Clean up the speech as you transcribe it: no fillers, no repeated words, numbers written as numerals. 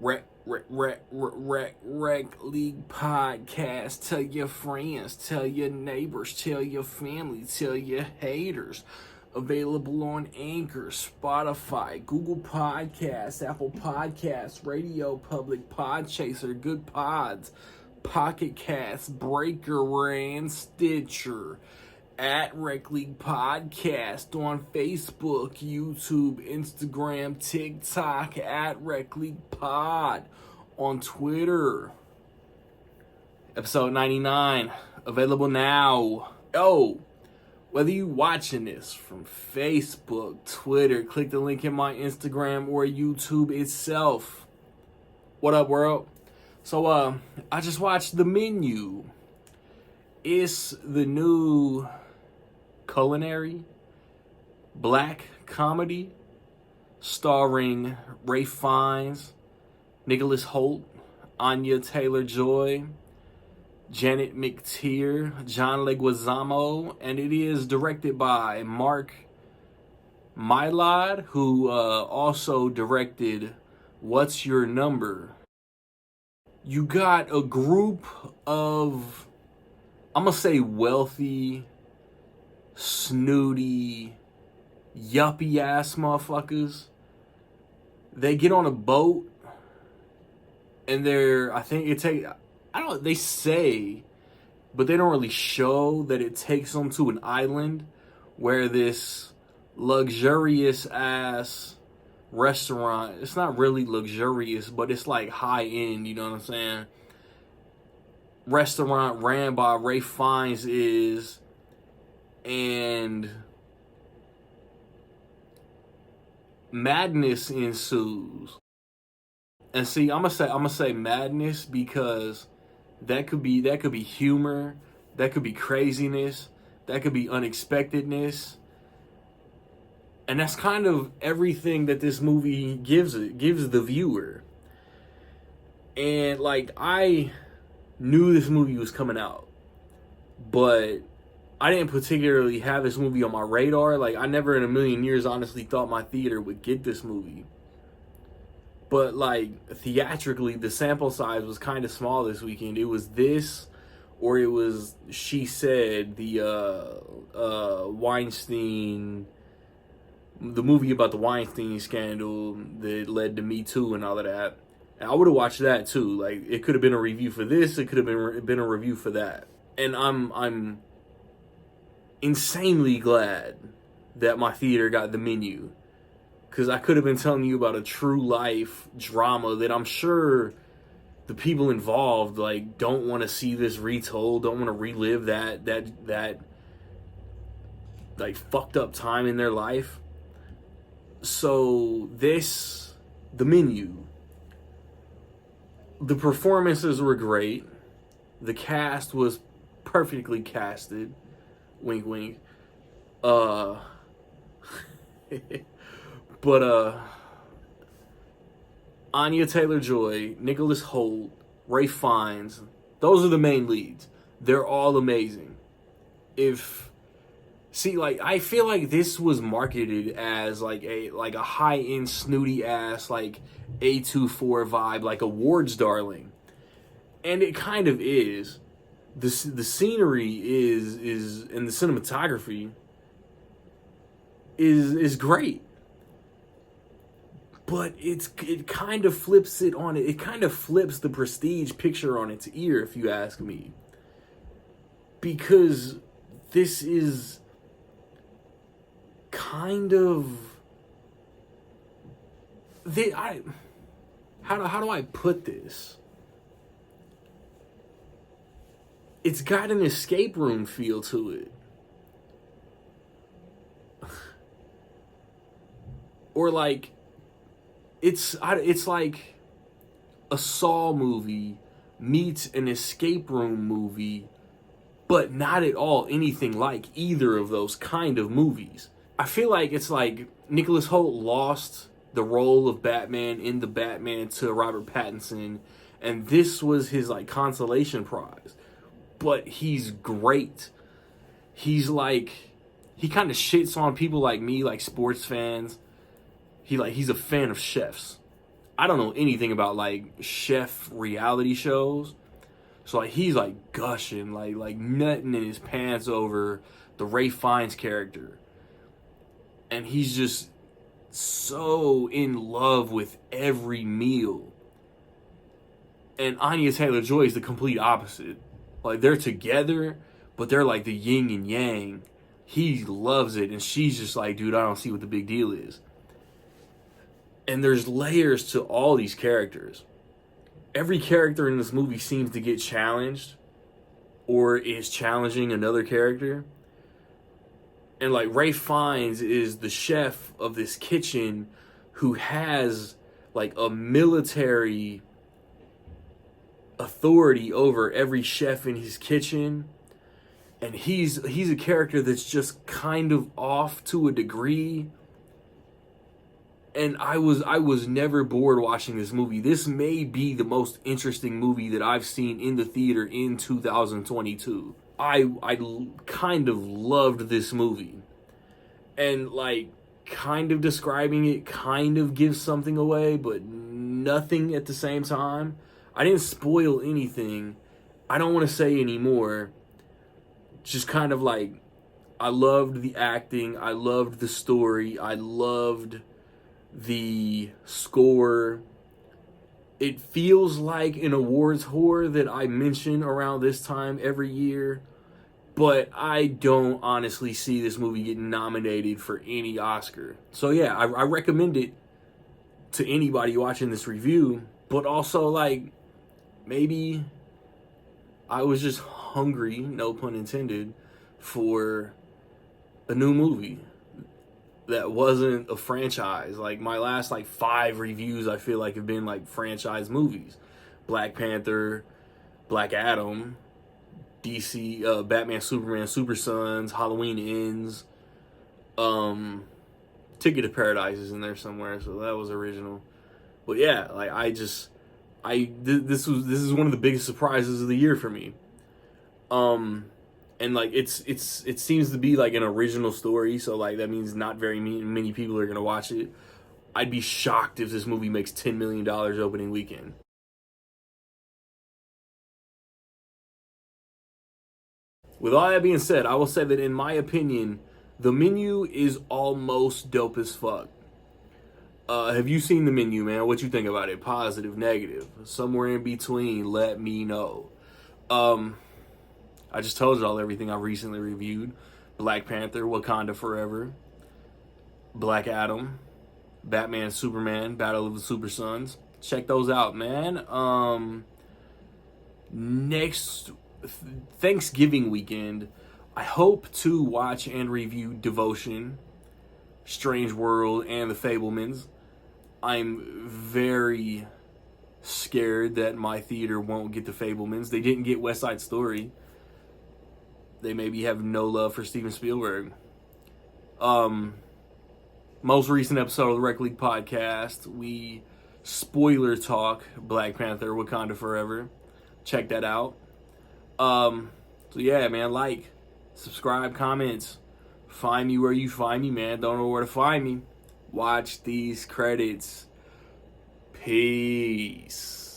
Rec League Podcast. Tell your friends, tell your neighbors, tell your family, tell your haters. Available on Anchor, Spotify, Google Podcasts, Apple Podcasts, Radio Public, Podchaser, Good Pods, Pocket Cast, Breaker, and Stitcher. At Rec League Podcast on Facebook, YouTube, Instagram, TikTok. At Rec League Pod on Twitter. Episode 99, available now. Whether you watching this from Facebook, Twitter, click the link in my Instagram or YouTube itself. What up, world? So, I just watched The Menu. It's the new culinary black comedy starring Ralph Fiennes, Nicholas Hoult, Anya Taylor-Joy, Janet McTeer, John Leguizamo, and it is directed by Mark Mylod, who also directed What's Your Number? You got a group of, I'm gonna say, wealthy, snooty, yuppie ass motherfuckers. They get on a boat and they say, but they don't really show that it takes them to an island where this luxurious ass restaurant, it's not really luxurious, but it's like high end, you know what I'm saying? Restaurant ran by Ralph Fiennes is, and madness ensues. And see, I'm gonna say madness because that could be humor, that could be craziness, that could be unexpectedness. And that's kind of everything that this movie gives the viewer. And like, I knew this movie was coming out, but I didn't particularly have this movie on my radar. Like, I never in a million years honestly thought my theater would get this movie. But like, theatrically, the sample size was kind of small this weekend. It was this, or it was She Said, the Weinstein, the movie about the Weinstein scandal that led to Me Too and all of that. And I would have watched that too. Like, it could have been a review for this, it could have been a review for that. And I'm insanely glad that my theater got The Menu, because I could have been telling you about a true life drama that I'm sure the people involved like don't want to see this retold, don't want to relive that like fucked up time in their life. So The Menu, the performances were great. The cast was perfectly casted. Wink, wink. But Anya Taylor-Joy, Nicholas Hoult, Ralph Fiennes, those are the main leads. They're all amazing. I feel like this was marketed as like a high-end snooty ass like A24 vibe, like awards darling. And it kind of is. The scenery is and the cinematography is great. But it kind of flips it on it. It kind of flips the Prestige picture on its ear, if you ask me. Because this is kind of how do I put this? It's got an escape room feel to it. Or like, it's like a Saw movie meets an escape room movie, but not at all anything like either of those kind of movies. I feel like it's like Nicholas Hoult lost the role of Batman in The Batman to Robert Pattinson, and this was his like consolation prize. But he's great. He's like, he kind of shits on people like me, like sports fans. He's a fan of chefs. I don't know anything about like chef reality shows. So like he's like gushing, like nutting in his pants over the Ralph Fiennes character. And he's just so in love with every meal. And Anya Taylor-Joy is the complete opposite. Like they're together, but they're like the yin and yang. He loves it, and she's just like, dude, I don't see what the big deal is. And there's layers to all these characters. Every character in this movie seems to get challenged or is challenging another character. And like Ralph Fiennes is the chef of this kitchen who has like a military authority over every chef in his kitchen. And he's a character that's just kind of off to a degree. And I was never bored watching this movie. This may be the most interesting movie that I've seen in the theater in 2022. I kind of loved this movie. And like kind of describing it kind of gives something away, but nothing at the same time. I didn't spoil anything. I don't want to say anymore. Just kind of like, I loved the acting, I loved the story, I loved the score. It feels like an awards whore that I mention around this time every year, but I don't honestly see this movie getting nominated for any Oscar. So yeah, I recommend it to anybody watching this review, but also like, maybe I was just hungry, no pun intended, for a new movie that wasn't a franchise. Like my last like 5 reviews I feel like have been like franchise movies. Black Panther, Black Adam, DC, Batman, Superman, Super Sons, Halloween Ends, Ticket to Paradise is in there somewhere, so that was original. But yeah, like this is one of the biggest surprises of the year for me. And like it seems to be like an original story, so like that means not very many people are gonna watch it. I'd be shocked if this movie makes $10 million opening weekend. With all that being said, I will say that in my opinion, The Menu is almost dope as fuck. Have you seen The Menu, man? What you think about it? Positive, negative, somewhere in between? Let me know. I just told y'all everything I recently reviewed. Black Panther, Wakanda Forever, Black Adam, Batman, Superman, Battle of the Super Sons. Check those out, man. Next Thanksgiving weekend, I hope to watch and review Devotion, Strange World, and The Fabelmans. I'm very scared that my theater won't get The Fabelmans. They didn't get West Side Story. They maybe have no love for Steven Spielberg. Most recent episode of the Rec League podcast, we spoiler talk Black Panther, Wakanda Forever. Check that out. So yeah, man, like, subscribe, comments. Find me where you find me, man. Don't know where to find me. Watch these credits. Peace.